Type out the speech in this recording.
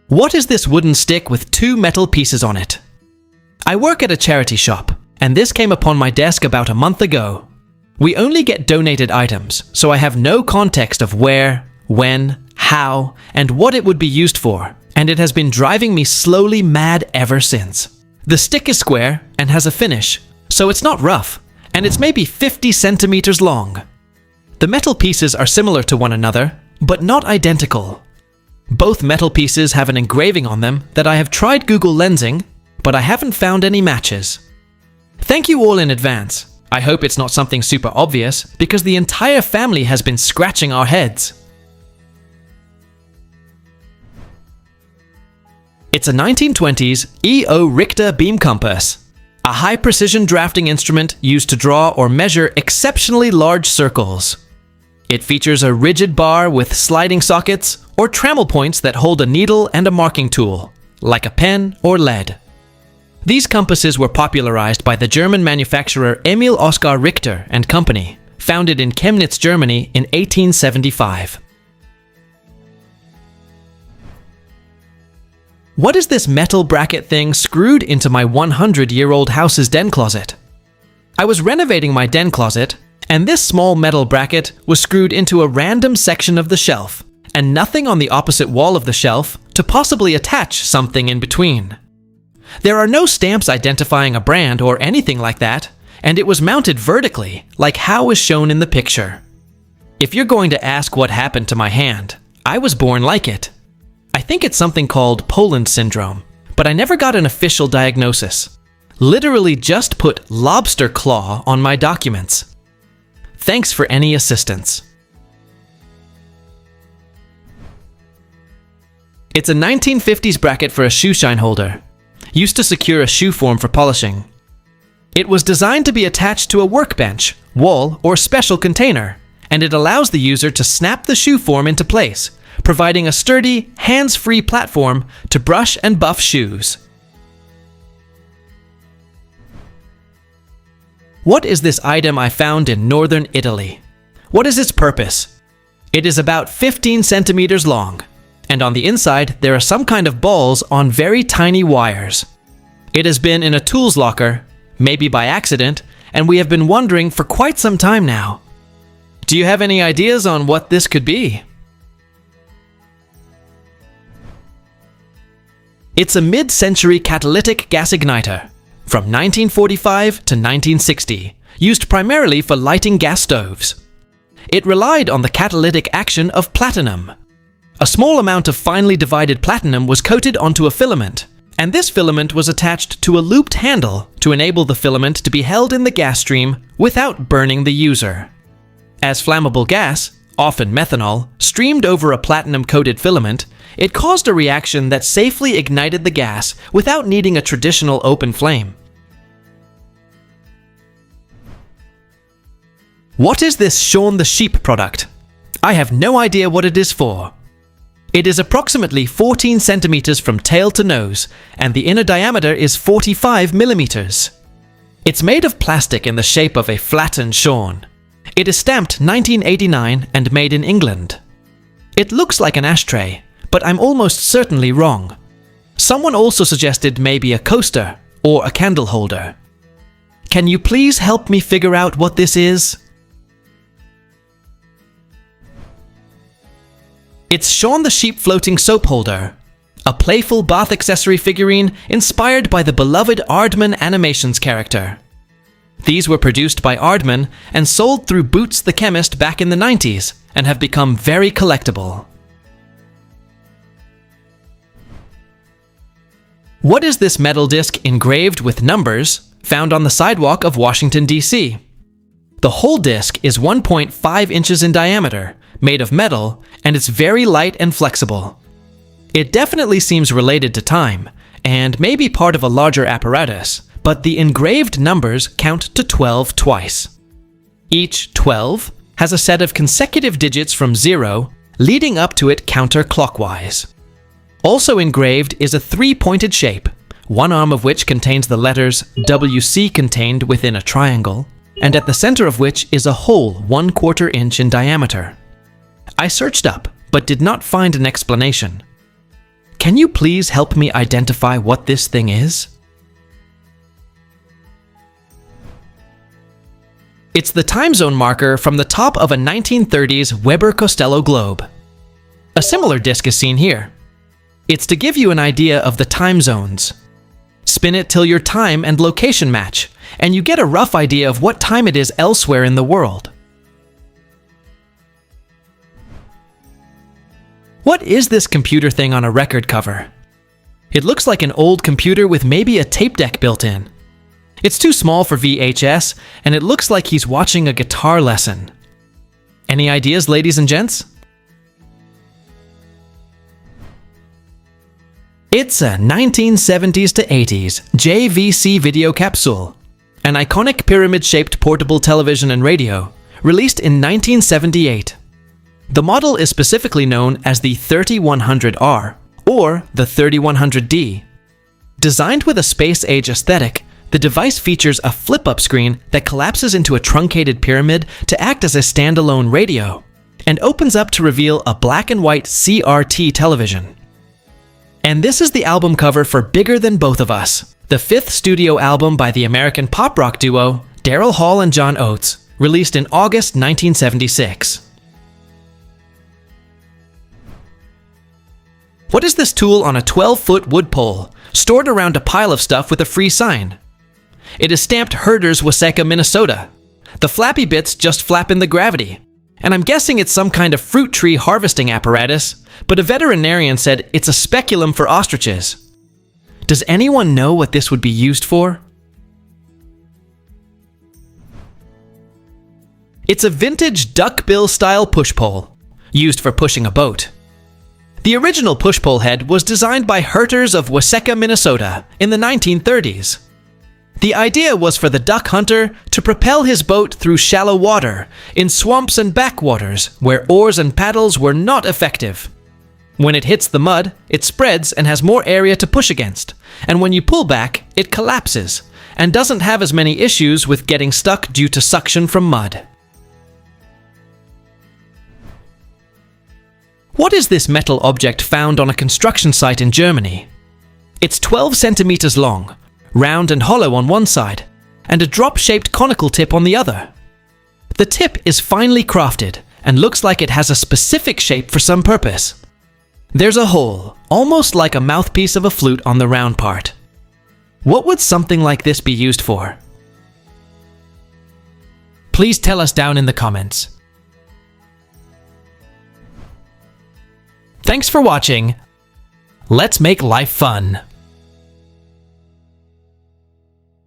What is this wooden stick with two metal pieces on it? I work at a charity shop, and this came upon my desk about a month ago. We only get donated items, so I have no context of where, when, how, and what it would be used for, and it has been driving me slowly mad ever since. The stick is square and has a finish, so it's not rough, and it's maybe 50 centimeters long. The metal pieces are similar to one another, but not identical. Both metal pieces have an engraving on them that I have tried Google lensing, but I haven't found any matches. Thank you all in advance. I hope it's not something super obvious, because the entire family has been scratching our heads. It's a 1920s E.O. Richter beam compass, a high-precision drafting instrument used to draw or measure exceptionally large circles. It features a rigid bar with sliding sockets or trammel points that hold a needle and a marking tool, like a pen or lead. These compasses were popularized by the German manufacturer Emil Oskar Richter and Company, founded in Chemnitz, Germany in 1875. What is this metal bracket thing screwed into my 100-year-old house's den closet? I was renovating my den closet, and this small metal bracket was screwed into a random section of the shelf, and nothing on the opposite wall of the shelf to possibly attach something in between. There are no stamps identifying a brand or anything like that, and it was mounted vertically, like how is shown in the picture. If you're going to ask what happened to my hand, I was born like it. I think it's something called Poland syndrome, but I never got an official diagnosis. Literally just put lobster claw on my documents. Thanks for any assistance. It's a 1950s bracket for a shoe shine holder, used to secure a shoe form for polishing. It was designed to be attached to a workbench, wall, or special container, and it allows the user to snap the shoe form into place, providing a sturdy, hands-free platform to brush and buff shoes. What is this item I found in northern Italy? What is its purpose? It is about 15 centimeters long, and on the inside there are some kind of balls on very tiny wires. It has been in a tools locker, maybe by accident, and we have been wondering for quite some time now. Do you have any ideas on what this could be? It's a mid-century catalytic gas igniter from 1945 to 1960, used primarily for lighting gas stoves. It relied on the catalytic action of platinum. A small amount of finely divided platinum was coated onto a filament, and this filament was attached to a looped handle to enable the filament to be held in the gas stream without burning the user. As flammable gas, often methanol, streamed over a platinum-coated filament, it caused a reaction that safely ignited the gas without needing a traditional open flame. What is this Shaun the Sheep product? I have no idea what it is for. It is approximately 14 centimeters from tail to nose, and the inner diameter is 45 millimeters. It's made of plastic in the shape of a flattened Shaun. It is stamped 1989 and made in England. It looks like an ashtray, but I'm almost certainly wrong. Someone also suggested maybe a coaster or a candle holder. Can you please help me figure out what this is? It's Shaun the Sheep floating soap holder, a playful bath accessory figurine inspired by the beloved Aardman Animations character. These were produced by Aardman and sold through Boots the Chemist back in the 90s and have become very collectible. What is this metal disc engraved with numbers found on the sidewalk of Washington, D.C.? The whole disc is 1.5 inches in diameter, made of metal, and it's very light and flexible. It definitely seems related to time, and may be part of a larger apparatus, but the engraved numbers count to 12 twice. Each 12 has a set of consecutive digits from 0, leading up to it counterclockwise. Also engraved is a three-pointed shape, one arm of which contains the letters WC contained within a triangle, and at the center of which is a hole 1/4 inch in diameter. I searched up, but did not find an explanation. Can you please help me identify what this thing is? It's the time zone marker from the top of a 1930s Weber-Costello globe. A similar disc is seen here. It's to give you an idea of the time zones. Spin it till your time and location match, and you get a rough idea of what time it is elsewhere in the world. What is this computer thing on a record cover? It looks like an old computer with maybe a tape deck built in. It's too small for VHS, and it looks like he's watching a guitar lesson. Any ideas, ladies and gents? It's a 1970s to 80s JVC video capsule, an iconic pyramid-shaped portable television and radio, released in 1978. The model is specifically known as the 3100R, or the 3100D. Designed with a space-age aesthetic, the device features a flip-up screen that collapses into a truncated pyramid to act as a standalone radio, and opens up to reveal a black and white CRT television. And this is the album cover for Bigger Than Both of Us, the fifth studio album by the American pop rock duo Daryl Hall and John Oates, released in August 1976. What is this tool on a 12-foot wood pole, stored around a pile of stuff with a free sign? It is stamped Herder's, Waseca, Minnesota. The flappy bits just flap in the gravity. And I'm guessing it's some kind of fruit tree harvesting apparatus, but a veterinarian said it's a speculum for ostriches. Does anyone know what this would be used for? It's a vintage duckbill-style pushpole, used for pushing a boat. The original pushpole head was designed by Herters of Waseca, Minnesota, in the 1930s. The idea was for the duck hunter to propel his boat through shallow water, in swamps and backwaters, where oars and paddles were not effective. When it hits the mud, it spreads and has more area to push against, and when you pull back, it collapses, and doesn't have as many issues with getting stuck due to suction from mud. What is this metal object found on a construction site in Germany? It's 12 centimeters long, round and hollow on one side, and a drop-shaped conical tip on the other. The tip is finely crafted and looks like it has a specific shape for some purpose. There's a hole, almost like a mouthpiece of a flute on the round part. What would something like this be used for? Please tell us down in the comments. Thanks for watching. Let's make life fun.